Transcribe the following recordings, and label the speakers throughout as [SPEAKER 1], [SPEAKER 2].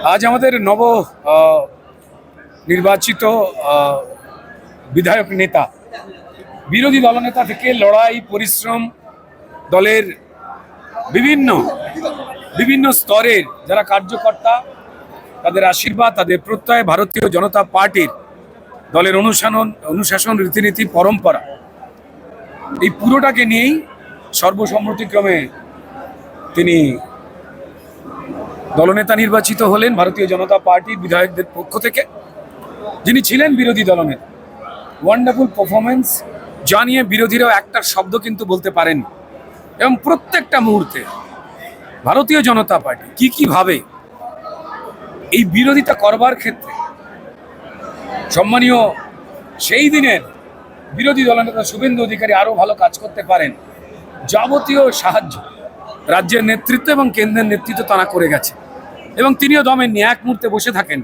[SPEAKER 1] আজ আমাদের নব নির্বাচিত বিধায়ক নেতা, বিরোধী দলনেতা থেকে লড়াই পরিশ্রম, দলের বিভিন্ন বিভিন্ন স্তরের যারা কার্যকর্তা, তাদের আশীর্বাদ, তাদের প্রত্যয়, ভারতীয় জনতা পার্টির দলের অনুশাসন রীতিনীতি পরম্পরা, এই পুরোটাকে নিয়েই সর্বসম্মতিক্রমে তিনি দলনেতা নির্বাচিত হলেন ভারতীয় জনতা পার্টির বিধায়কদের পক্ষ থেকে, যিনি ছিলেন বিরোধী দলনেতা। ওয়ান্ডারফুল পারফরমেন্স, জানিয়ে বিরোধীরাও একটা শব্দ কিন্তু বলতে পারেন। এবং প্রত্যেকটা মুহূর্তে ভারতীয় জনতা পার্টি কি ভাবে এই বিরোধিতা করবার ক্ষেত্রে সম্মানীয় সেই দিনের বিরোধী দলনেতা শুভেন্দু অধিকারী আরও ভালো কাজ করতে পারেন, যাবতীয় সাহায্য রাজ্যের নেতৃত্ব এবং কেন্দ্রের নেতৃত্ব তারা করে গেছে। এবং তিনিও দমেননি, এক মুহূর্তে বসে থাকেন,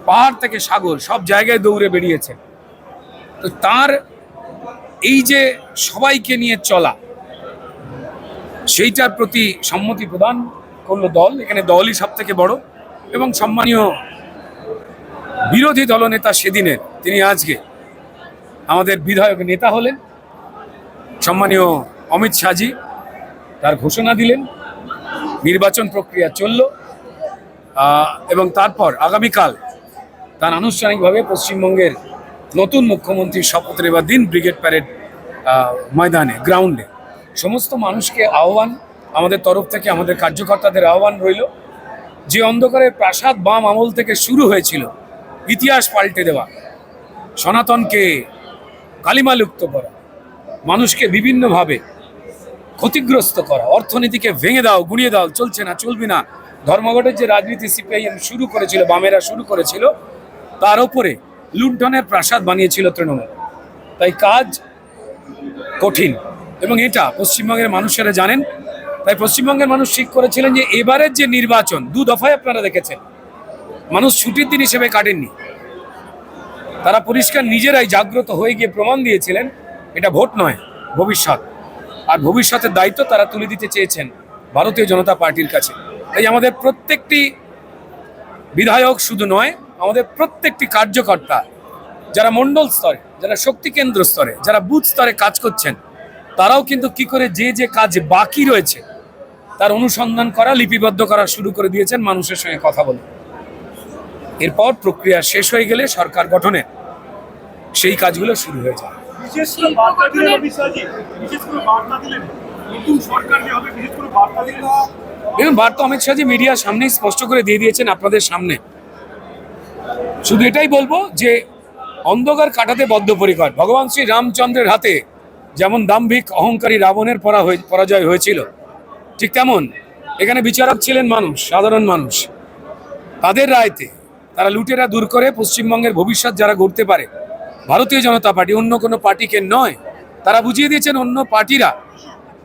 [SPEAKER 1] পাহাড় থেকে সাগর সব জায়গায় দৌড়ে বেরিয়েছেন। তো তার এই যে সবাইকে নিয়ে চলা, সেইটার প্রতি সম্মতি প্রদান করলো দল। এখানে দলই সব থেকে বড়। এবং সম্মানীয় বিরোধী দলনেতা সেদিনের, তিনি আজকে আমাদের বিধায়ক নেতা হলেন। সম্মানীয় অমিত শাহজি তার ঘোষণা দিলেন, নির্বাচন প্রক্রিয়া চলল এবং তারপর আগামীকাল তার আনুষ্ঠানিকভাবে পশ্চিমবঙ্গের নতুন মুখ্যমন্ত্রীর শপথ নেবার দিন ব্রিগেড প্যারেড ময়দানে, গ্রাউন্ডে সমস্ত মানুষকে আহ্বান, আমাদের তরফ থেকে আমাদের কার্যকর্তাদের আহ্বান রইল, যে অন্ধকারের প্রাসাদ বাম আমল থেকে শুরু হয়েছিল, ইতিহাস পাল্টে দেওয়া, সনাতনকে কালিমালুপ্ত করা, মানুষকে বিভিন্নভাবে ক্ষতিগ্রস্ত করা, অর্থনীতিকে ভেঙে দাও, গুঁড়িয়ে দাও, চলছে না, চলবে না, ধর্মঘটের যে রাজনীতি সিপিআইএম শুরু করেছিল, বামেরা শুরু করেছিল, তার ওপরে লুণ্ঠনের প্রাসাদ বানিয়েছিল তৃণমূল। তাই কাজ কঠিন এবং এটা পশ্চিমবঙ্গের মানুষেরা জানেন। তাই পশ্চিমবঙ্গের মানুষ ঠিক করেছিলেন যে এবারের যে নির্বাচন, 2 দফায় আপনারা দেখেছেন, মানুষ ছুটির দিন হিসেবে কাটেননি। তারা পরিষ্কার নিজেরাই জাগ্রত হয়ে গিয়ে প্রমাণ দিয়েছিলেন এটা ভোট নয়, ভবিষ্যৎ। আর ভবিষ্যতের দায়িত্ব তারা তুলে দিতে চেয়েছেন ভারতীয় জনতা পার্টির কাছে। তাই আমাদের প্রত্যেকটি বিধায়ক শুধু নয়, আমাদের প্রত্যেকটি কার্যকর্তা, যারা মণ্ডল স্তরে, যারা শক্তি কেন্দ্র স্তরে, যারা বুথ স্তরে কাজ করছেন, তারাও কিন্তু কি করে যে কাজ বাকি রয়েছে তার অনুসন্ধান করা, লিপিবদ্ধ করা শুরু করে দিয়েছেন, মানুষের সঙ্গে কথা বলে। এরপর প্রক্রিয়া শেষ হয়ে গেলে সরকার গঠনের সেই কাজগুলো শুরু হয়ে যায়। দেখুন, বার্তা অমিত শাহজি মিডিয়ার সামনেই স্পষ্ট করে দিয়ে দিয়েছেন আপনাদের সামনে। শুধু এটাই বলবো যে অন্ধকার কাটাতে বদ্ধপরিকর। ভগবান শ্রী রামচন্দ্রের হাতে যেমন দাম্ভিক অহংকারী রাবণের পরাজয় হয়েছিল, ঠিক তেমন এখানে বিচারক ছিলেন মানুষ, সাধারণ মানুষ। তাদের রায়তে তারা লুটেরা দূর করে পশ্চিমবঙ্গের ভবিষ্যৎ যারা গড়তে পারে, ভারতীয় জনতা পার্টি, অন্য কোনো পার্টিকে নয়, তারা বুঝিয়ে দিয়েছেন অন্য পার্টিরা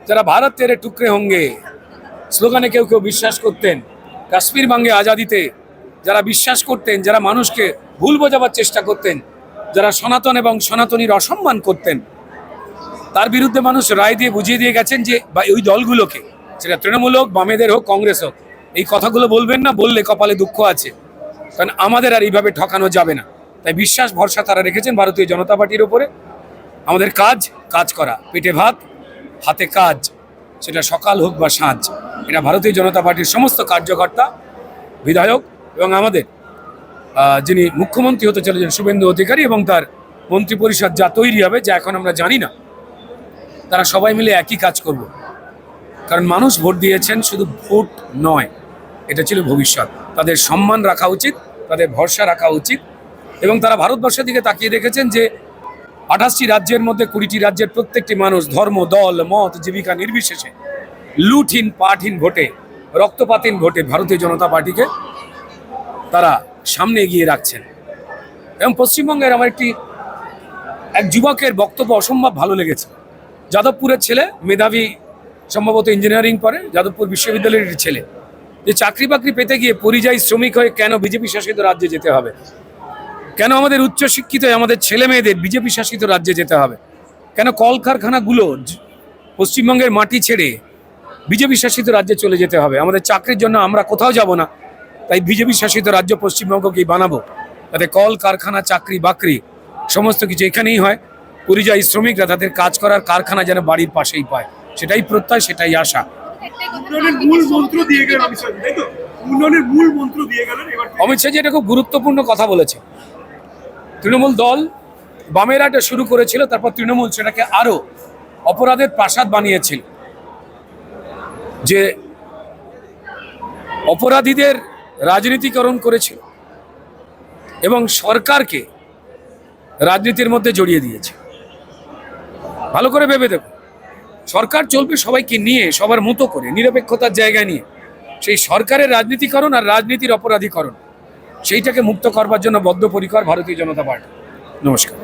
[SPEAKER 1] যারা ভারত তেরে টুকরে হোঙ্গে স্লোগানে কেউ বিশ্বাস করতেন, কাশ্মীর বাঙ্গে আজাদিতে যারা বিশ্বাস করতেন, যারা মানুষকে ভুল বোঝাবার চেষ্টা করতেন, যারা সনাতন এবং সনাতনীর অসম্মান করতেন, তার বিরুদ্ধে মানুষ রায় দিয়ে বুঝিয়ে দিয়ে গেছেন যে বা ওই দলগুলোকে, সেটা তৃণমূল হোক, বামেদের হোক, কংগ্রেস হোক, এই কথাগুলো বলবেন না, বললে কপালে দুঃখ আছে, কারণ আমাদের আর এইভাবে ঠকানো যাবে না। তাই বিশ্বাস ভরসা তারা রেখেছেন ভারতীয় জনতা পার্টির ওপরে। আমাদের কাজ করা, পেটে ভাত হাতে কাজ, সেটা সকাল হোক বা সাঁঝ, এটা ভারতীয় জনতা পার্টির সমস্ত কার্যকর্তা, বিধায়ক এবং আমাদের যিনি মুখ্যমন্ত্রী হতে চলেছেন শুভেন্দু অধিকারী এবং তার মন্ত্রিপরিষদ যা তৈরি হবে, যা এখন আমরা জানি না, তারা সবাই মিলে একই কাজ করব। কারণ মানুষ ভোট দিয়েছেন, শুধু ভোট নয়, এটা ছিল ভবিষ্যৎ। তাদের সম্মান রাখা উচিত, তাদের ভরসা রাখা উচিত। এবং তারা ভারতবর্ষের দিকে তাকিয়ে দেখেছেন যে 28টি রাজ্যের মধ্যে 20টি রাজ্যের প্রত্যেকটি মানুষ ধর্ম, দল, মত, জীবিকা নির্বিশেষে লুটহীন, পাটহীন ভোটে, রক্তপাতহীন ভোটে ভারতীয় জনতা পার্টিকে তারা সামনে এগিয়ে রাখছেন। এবং পশ্চিমবঙ্গের আমার এক যুবকের বক্তব্য অসম্ভব ভালো লেগেছে। যাদবপুরের ছেলে, মেধাবী, সম্ভবত ইঞ্জিনিয়ারিং পড়ে, যাদবপুর বিশ্ববিদ্যালয়ের ছেলে, যে চাকরি বাকরি পেতে গিয়ে পরিযায়ী শ্রমিক হয়ে কেন বিজেপি শাসিত রাজ্যে যেতে হবে, কেন আমাদের উচ্চশিক্ষিত আমাদের ছেলে মেয়েদের বিজেপি শাসিত রাজ্যে যেতে হবে, কেন কলকারখানাগুলো পশ্চিমবঙ্গের মাটি ছেড়ে বিজেপি শাসিত রাজ্যে চলে যেতে হবে, আমাদের চাকরির জন্য আমরা কোথাও যাব না, তাই বিজেপি শাসিত রাজ্য পশ্চিমবঙ্গকেই বানাবো, তাতে কল কারখানা চাকরি বাকরি সমস্ত কিছু এখানেই হয়। পরিযায়ী শ্রমিকরা তাদের কাজ করার কারখানা যেন বাড়ির পাশেই পায়, সেটাই প্রত্যয়, সেটাই আশা।
[SPEAKER 2] উন্নয়নের মূল মন্ত্র দিয়ে গেলেন অমিত শাহ, তাই তো? উন্নয়নের মূল মন্ত্র দিয়ে গেলেন এবার।
[SPEAKER 1] অমিত শাহজি এটা খুব গুরুত্বপূর্ণ কথা বলেছে। তৃণমূল দল বামেরা এটা শুরু করেছিল, তারপর তৃণমূল সেটাকে আরো অপরাধের প্রাসাদ বানিয়েছিল, যে অপরাধীদের রাজনীতিকরণ করেছিল এবং সরকারকে রাজনীতির মধ্যে জড়িয়ে দিয়েছে। ভালো করে ভেবে দেখো, সরকার চলবে সবাইকে নিয়ে, সবার মতো করে, নিরপেক্ষতার জায়গায় নিয়ে। সেই সরকারের রাজনীতিকরণ আর রাজনীতির অপরাধীকরণ, সেইটাকে মুক্ত করবার জন্য বদ্ধপরিকর ভারতীয় জনতা পার্টি। নমস্কার।